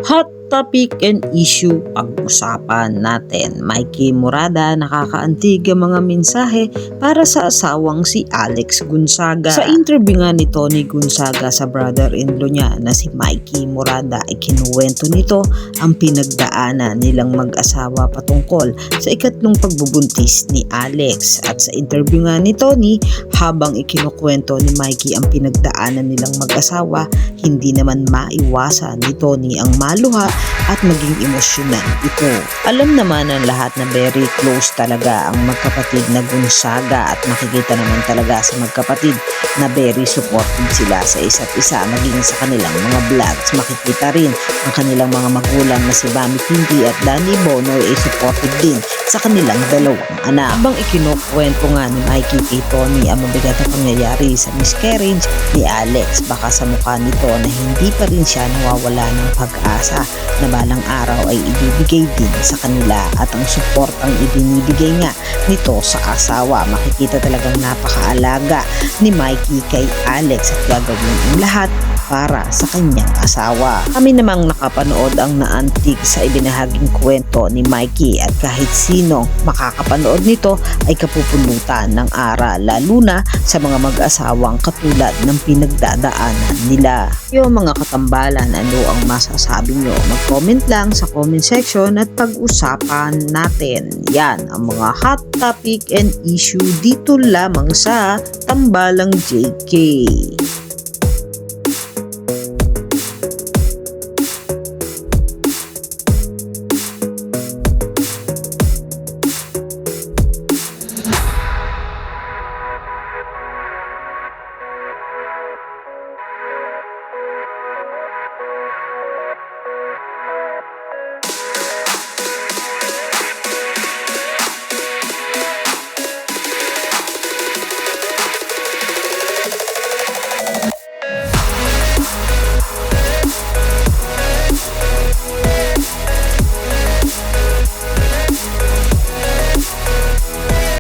Hot topic and issue pag-usapan natin. Mikey Morada nakakaantig ang mga mensahe para sa asawang si Alex Gonzaga. Sa interview nga ni Tony Gonzaga sa brother-in-law niya na si Mikey Morada ay kinuwento nito ang pinagdaanan nilang mag-asawa patungkol sa ikatlong pagbubuntis ni Alex. At sa interview nga ni Tony, habang ikinukwento ni Mikey ang pinagdaanan nilang mag-asawa, hindi naman maiwasan ni Tony ang maluha at maging emosyonan ito. Alam naman ng lahat na very close talaga ang magkapatid na Gonzaga at makikita naman talaga sa magkapatid na very supportive sila sa isa't isa, maging sa kanilang mga vlogs. Makikita rin ang kanilang mga magulang na si Mami Pinky at Danny Bonoy ay supportive din sa kanilang dalawang anak. Habang ikinukwento nga ni Mikey kay Tony ang mabigat na pangyayari sa miscarriage ni Alex, baka sa mukha nito na hindi pa rin siya nawawala ng pag-asa na balang araw ay ibibigay din sa kanila at ang suportang ibinibigay nga nito sa asawa. Makikita talagang napakaalaga ni Mikey kay Alex at gagawin ang lahat para sa kanyang asawa. Kami namang nakapanood ang naantig sa ibinahaging kwento ni Mikey at kahit sino makakapanood nito ay kapupulutan ng aral, lalo na sa mga mag-asawang katulad ng pinagdadaanan nila. Yung mga katambalan, ano ang masasabi nyo? Mag-comment lang sa comment section at pag-usapan natin. Yan ang mga hot topic and issue dito lamang sa Tambalang JK.